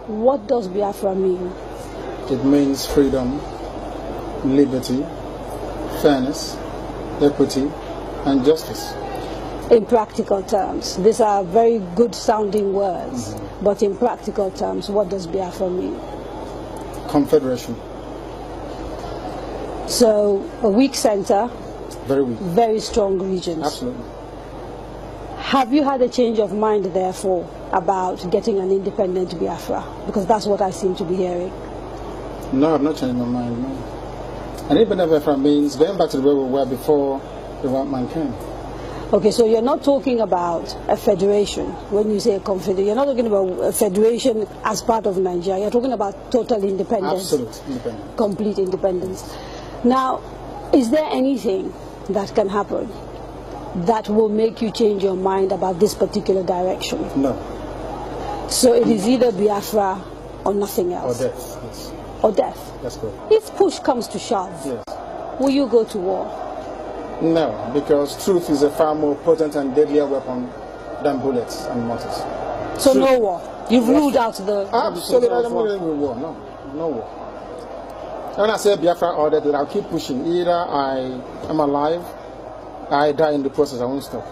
what does Biafra mean? It means freedom, liberty, fairness, equity, and justice. In practical terms, these are very good sounding words, but in practical terms, what does Biafra mean? Confederation. So, a weak center, Very weak. very strong regions. Absolutely. Have you had a change of mind, therefore, about getting an independent Biafra? Because that's what I seem to be hearing. No, I've not changed my mind, no. An independent Biafra means going back to the way we were before the white man came. Okay, so you're not talking about a federation when you say a confederation. You're not talking about a federation as part of Nigeria. You're talking about total independence. Absolute independence. Complete independence. Now, is there anything that can happen that will make you change your mind about this particular direction? No. So it is either Biafra or nothing Or else? death, yes. Or death? That's good. If push comes to shove, Yes. will you go to war? No, because truth is a far more potent and deadlier weapon than bullets and mortars. So Truth. no war? You've ruled out the... Absolutely, I the don't believe in war. No, no war. When I say Biafra or that, I'll keep pushing. Either I am alive, I die in the process, I won't stop.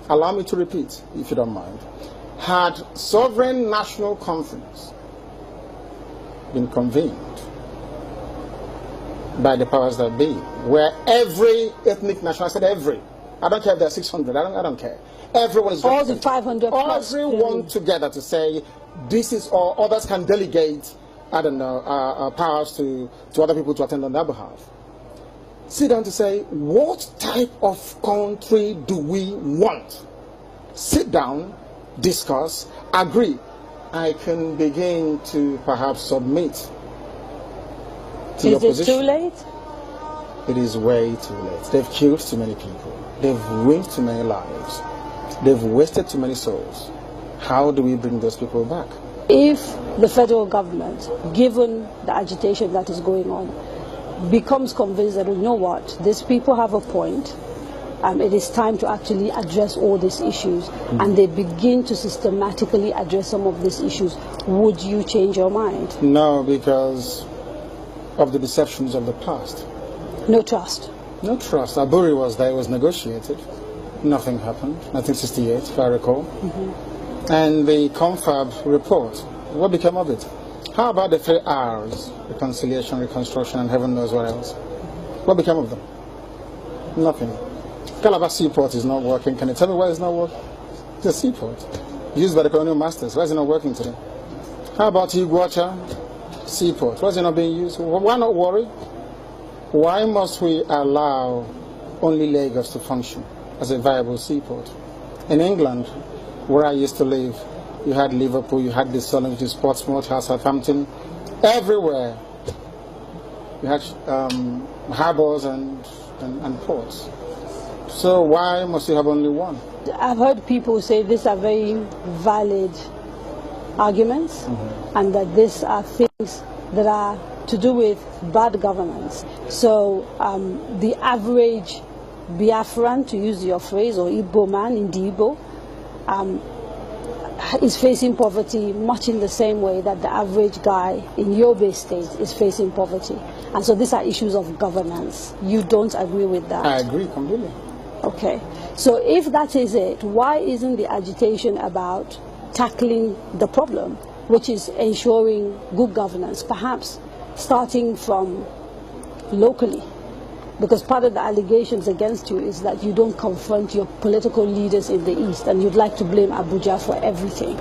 Allow me to repeat, if you don't mind. Had sovereign national conference been convened by the powers that be, where every ethnic nation, I said every, I don't care if there are 600, I don't care. Everyone is all the 500 plus. Everyone together to say, this is all, others can delegate, I don't know, powers to other people to attend on their behalf. Sit down to say, what type of country do we want? Sit down, discuss, agree. I can begin to perhaps submit to your position. Is it too late? It is way too late. They've killed too many people. They've ruined too many lives. They've wasted too many souls. How do we bring those people back? If the federal government, given the agitation that is going on, becomes convinced that, you know what, these people have a point, it is time to actually address all these issues, and they begin to systematically address some of these issues, would you change your mind? No, because of the deceptions of the past. No trust? No trust. Aburi was there, it was negotiated. Nothing happened. 1968, if I recall. And the confab report, what became of it? How about the 3 R's? Reconciliation, reconstruction, and heaven knows what else. What became of them? Nothing. Calabar Seaport is not working. Can you tell me why it's not working? It's a seaport used by the colonial masters. Why is it not working today? How about Iguacha Seaport? Why is it not being used? Why not worry? Why must we allow only Lagos to function as a viable seaport? In England, where I used to live, you had Liverpool, you had the Sun, which is Portsmouth, Southampton, everywhere. You had harbors and ports. So why must you have only one? I've heard people say these are very valid arguments, and that these are things that are to do with bad governance. So the average Biafran, to use your phrase, or Igbo man in the Igbo, is facing poverty much in the same way that the average guy in Yobe State is facing poverty. And so these are issues of governance. You don't agree with that? I agree completely. Okay. So if that is it, why isn't the agitation about tackling the problem, which is ensuring good governance, perhaps starting from locally? Because part of the allegations against you is that you don't confront your political leaders in the East, and you'd like to blame Abuja for everything.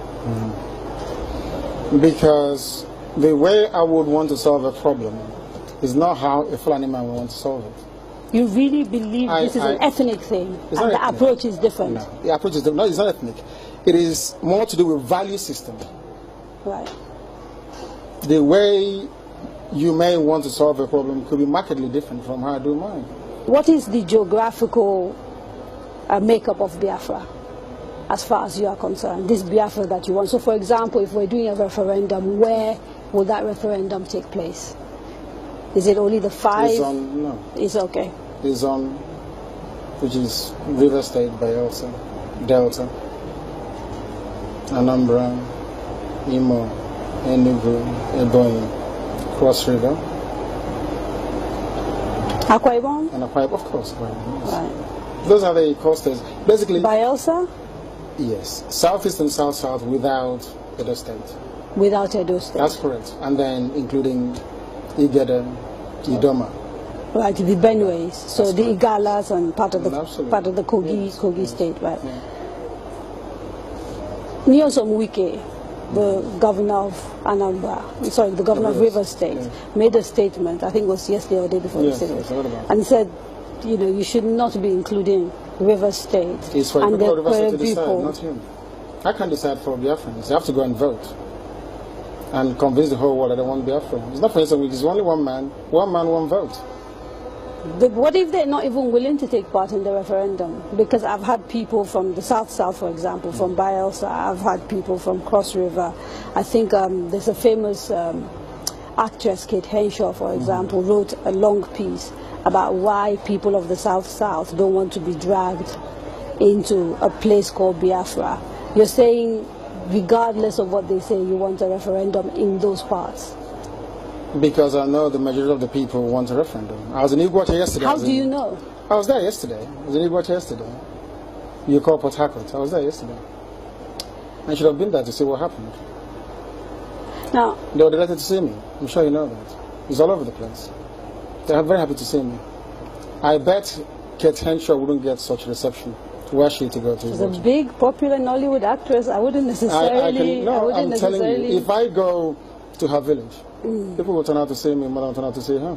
Because the way I would want to solve a problem is not how a Fulani man would want to solve it. You really believe this is an ethnic thing, and the approach is different? No, the approach is different. No, it's not ethnic. It is more to do with value system. Right. The way you may want to solve a problem could be markedly different from how I do mine. What is the geographical makeup of Biafra, as far as you are concerned, this Biafra that you want? So, for example, if we're doing a referendum, where will that referendum take place? Is it only the 5? It's on, no. It's okay. It's on, which is River State, Bayelsa, Delta, Anambra, Imo, Enugu, Ebonyi, Cross River. Akwa Ibom? And Akwa Ibom, of course. Akwa Ibom, yes. Right. Those are the coasters. Basically, Bayelsa? yes. Southeast and South-South without Edo State. Without Edo State. That's correct. And then including Igede, Idoma. Right, the Benues. So That's the correct. Igalas and part of the Kogi, Yes. Kogi State, right? Yeah. Nyesom Wike, the governor of Anambra, sorry, the governor of Rivers State, made a statement, I think it was yesterday or the day before yesterday, yes, I heard about it. and said, you know, you should not be including Rivers State It's for and people the of Rivers State to decide, people. not him. I can't decide for Biafrans. They have to go and vote and convince the whole world that they want Biafra. It's not for instance, it's only one man, one vote. But what if they're not even willing to take part in the referendum? Because I've had people from the South, for example, from Bayelsa. I've had people from Cross River. I think there's a famous actress, Kate Henshaw, for example, wrote a long piece about why people of the South don't want to be dragged into a place called Biafra. You're saying, regardless of what they say, you want a referendum in those parts? Because I know the majority of the people want a referendum. I was in Iguacha yesterday. How do you know? I was there yesterday. I was in Iguacha yesterday. You call Port Harcourt. I was there yesterday. I should have been there to see what happened. Now, They were delighted to see me. I'm sure you know that. It's all over the place. They're very happy to see me. I bet Kate Henshaw wouldn't get such reception. Where she to go to? as a big, popular Nollywood actress, I wouldn't necessarily... I'm telling you, if I go to her village, people will turn out to see me more than turn out to see her.